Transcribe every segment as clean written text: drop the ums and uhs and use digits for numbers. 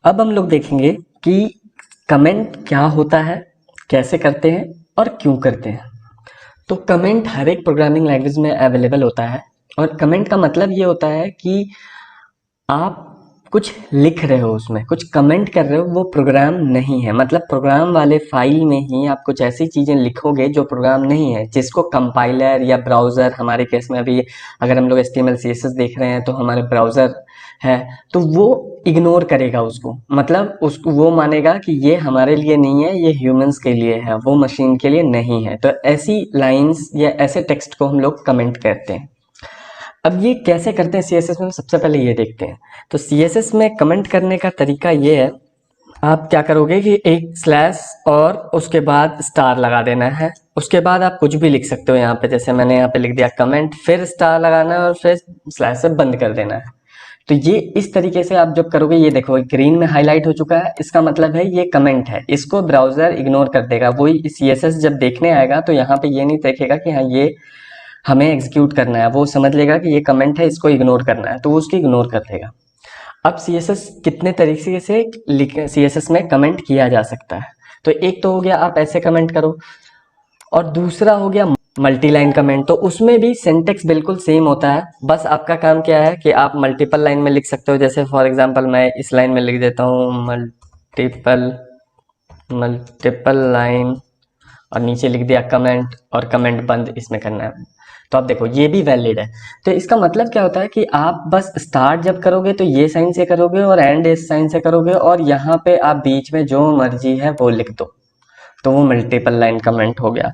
अब हम लोग देखेंगे कि कमेंट क्या होता है, कैसे करते हैं और क्यों करते हैं। तो कमेंट हर एक प्रोग्रामिंग लैंग्वेज में अवेलेबल होता है और कमेंट का मतलब ये होता है कि आप कुछ लिख रहे हो, उसमें कुछ कमेंट कर रहे हो, वो प्रोग्राम नहीं है। मतलब प्रोग्राम वाले फाइल में ही आप कुछ ऐसी चीज़ें लिखोगे जो प्रोग्राम नहीं है, जिसको कंपाइलर या ब्राउज़र, हमारे केस में अभी अगर हम लोग HTML CSS देख रहे हैं तो हमारे ब्राउज़र है, तो वो इग्नोर करेगा उसको। मतलब उसको वो मानेगा कि ये हमारे लिए नहीं है, ये ह्यूमंस के लिए है, वो मशीन के लिए नहीं है। तो ऐसी लाइन्स या ऐसे टेक्स्ट को हम लोग कमेंट कहते हैं। अब ये कैसे करते हैं CSS में, सबसे पहले ये देखते हैं। तो CSS में कमेंट करने का तरीका ये है, आप क्या करोगे कि एक स्लैश और उसके बाद स्टार लगा देना है। उसके बाद आप कुछ भी लिख सकते हो यहाँ पे, जैसे मैंने यहाँ पे लिख दिया कमेंट, फिर स्टार लगाना है और फिर स्लैश से बंद कर देना है। तो ये इस तरीके से आप जब करोगे, ये देखो ग्रीन में हाईलाइट हो चुका है, इसका मतलब है ये कमेंट है, इसको ब्राउजर इग्नोर कर देगा। वही CSS जब देखने आएगा तो यहाँ पे ये नहीं देखेगा कि हाँ ये हमें एग्जीक्यूट करना है, वो समझ लेगा कि ये कमेंट है, इसको इग्नोर करना है, तो वो उसको इग्नोर कर देगा। अब CSS कितने तरीके से CSS में कमेंट किया जा सकता है। तो एक तो हो गया आप ऐसे कमेंट करो, और दूसरा हो गया मल्टी लाइन कमेंट। तो उसमें भी सिंटेक्स बिल्कुल सेम होता है, बस आपका काम क्या है कि आप मल्टीपल लाइन में लिख सकते हो। जैसे फॉर एग्जांपल मैं इस लाइन में लिख देता हूँ मल्टीपल लाइन, और नीचे लिख दिया कमेंट, और कमेंट बंद इसमें करना है। तो आप देखो ये भी वैलिड है। तो इसका मतलब क्या होता है कि आप बस स्टार्ट जब करोगे तो ये साइन से करोगे और एंड इस साइन से करोगे, और यहाँ पे आप बीच में जो मर्जी है वो लिख दो, तो वो मल्टीपल लाइन कमेंट हो गया।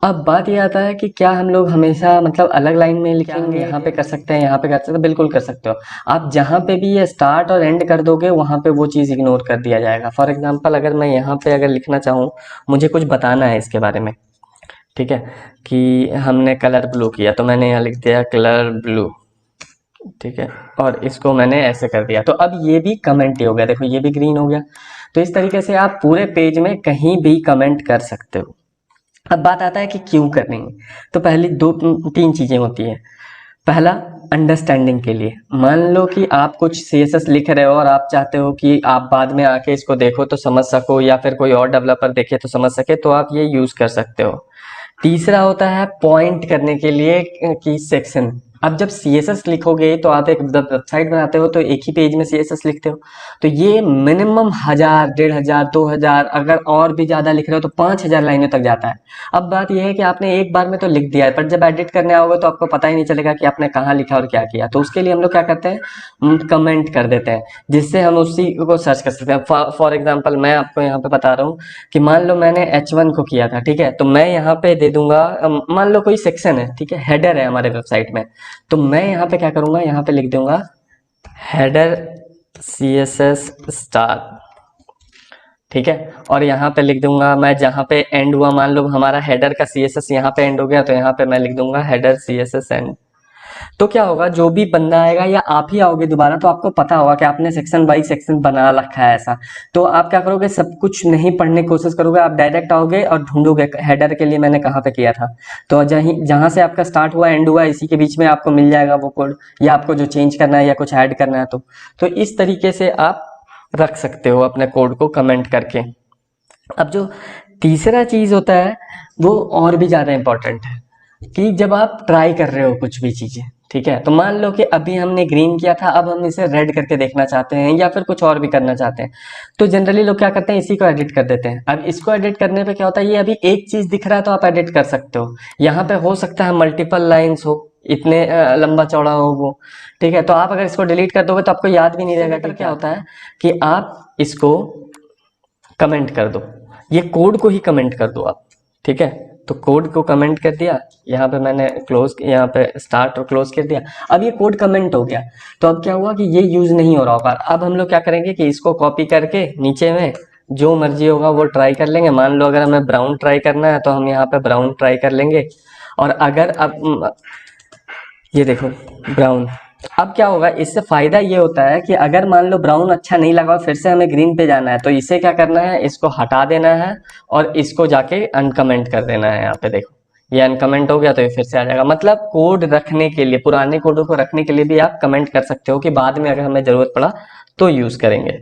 अब बात ये आता है कि क्या हम लोग हमेशा मतलब अलग लाइन में लिखेंगे, यहाँ पे कर सकते हैं, यहाँ पे कर सकते हैं, बिल्कुल कर सकते हो आप। जहाँ पे भी ये स्टार्ट और एंड कर दोगे वहाँ पे वो चीज़ इग्नोर कर दिया जाएगा। फॉर एग्जांपल अगर मैं यहाँ पे अगर लिखना चाहूँ, मुझे कुछ बताना है इसके बारे में, ठीक है, कि हमने कलर ब्लू किया, तो मैंने यहाँ लिख दिया कलर ब्लू, ठीक है, और इसको मैंने ऐसे कर दिया, तो अब ये भी कमेंट ही हो गया। देखो ये भी ग्रीन हो गया। तो इस तरीके से आप पूरे पेज में कहीं भी कमेंट कर सकते हो। अब बात आता है कि क्यों करनी है। तो पहली दो तीन चीजें होती हैं। पहला, अंडरस्टैंडिंग के लिए। मान लो कि आप कुछ CSS लिख रहे हो और आप चाहते हो कि आप बाद में आके इसको देखो तो समझ सको, या फिर कोई और डेवलपर देखे तो समझ सके, तो आप ये यूज कर सकते हो। तीसरा होता है पॉइंट करने के लिए कि सेक्शन। अब जब CSS लिखोगे तो आप एक वेबसाइट बनाते हो तो एक ही पेज में CSS लिखते हो, तो ये मिनिमम 1000, 1500, 2000, अगर और भी ज्यादा लिख रहे हो तो 5000 लाइनों तक जाता है। अब बात यह है कि आपने एक बार में तो लिख दिया है, पर जब एडिट करने आओगे तो आपको पता ही नहीं चलेगा कि आपने कहाँ लिखा और क्या किया। तो उसके लिए हम लोग क्या करते हैं, कमेंट कर देते हैं, जिससे हम उसी को सर्च कर सकते हैं। फॉर एग्जाम्पल मैं आपको यहाँ पे बता रहा हूँ कि मान लो मैंने H1 को किया था, ठीक है, तो मैं यहाँ पे दे दूंगा, मान लो कोई सेक्शन है, ठीक है, हेडर है हमारे वेबसाइट में, तो मैं यहाँ पे क्या करूंगा, यहाँ पे लिख दूंगा हेडर CSS स्टार, ठीक है, और यहाँ पे लिख दूंगा मैं, जहाँ पे एंड हुआ, मान लो हमारा हेडर का CSS यहाँ पे एंड हो गया, तो यहाँ पे मैं लिख दूंगा हेडर CSS एंड। तो क्या होगा, जो भी बंदा आएगा या आप ही आओगे दोबारा, तो आपको पता होगा कि आपने सेक्शन बाई सेक्शन बना रखा है ऐसा। तो आप क्या करोगे, सब कुछ नहीं पढ़ने की कोशिश करोगे, आप डायरेक्ट आओगे और ढूंढोगे हेडर के लिए मैंने कहाँ पे किया था। तो जहाँ से आपका स्टार्ट हुआ एंड हुआ, इसी के बीच में आपको मिल जाएगा वो कोड, या आपको जो चेंज करना है या कुछ ऐड करना है तो इस तरीके से आप रख सकते हो अपने कोड को कमेंट करके। अब जो तीसरा चीज होता है वो और भी ज्यादा इंपॉर्टेंट है, कि जब आप ट्राई कर रहे हो कुछ भी चीजें, ठीक है, तो मान लो कि अभी हमने ग्रीन किया था, अब हम इसे रेड करके देखना चाहते हैं या फिर कुछ और भी करना चाहते हैं, तो जनरली लोग क्या करते हैं, इसी को एडिट कर देते हैं। अब इसको एडिट करने पे क्या होता है, ये अभी एक चीज दिख रहा है तो आप एडिट कर सकते हो। यहाँ पे हो सकता है मल्टीपल लाइन्स हो, इतने लंबा चौड़ा हो वो, ठीक है, तो आप अगर इसको डिलीट कर दोगे तो आपको याद भी नहीं रहेगा कि क्या होता है, कि आप इसको कमेंट कर दो, ये कोड को ही कमेंट कर दो आप, ठीक है। तो कोड को कमेंट कर दिया, यहाँ पे मैंने क्लोज, यहाँ पे स्टार्ट और क्लोज कर दिया, अब ये कोड कमेंट हो गया। तो अब क्या हुआ कि ये यूज नहीं हो रहा होगा। अब हम लोग क्या करेंगे कि इसको कॉपी करके नीचे में जो मर्जी होगा वो ट्राई कर लेंगे। मान लो अगर हमें ब्राउन ट्राई करना है तो हम यहाँ पे ब्राउन ट्राई कर लेंगे, और अगर अब ये देखो ब्राउन, अब क्या होगा, इससे फायदा ये होता है कि अगर मान लो ब्राउन अच्छा नहीं लगा, फिर से हमें ग्रीन पे जाना है, तो इसे क्या करना है, इसको हटा देना है और इसको जाके अनकमेंट कर देना है। यहाँ पे देखो ये अनकमेंट हो गया, तो ये फिर से आ जाएगा। मतलब कोड रखने के लिए, पुराने कोडों को रखने के लिए भी आप कमेंट कर सकते हो, कि बाद में अगर हमें जरूरत पड़ा तो यूज करेंगे।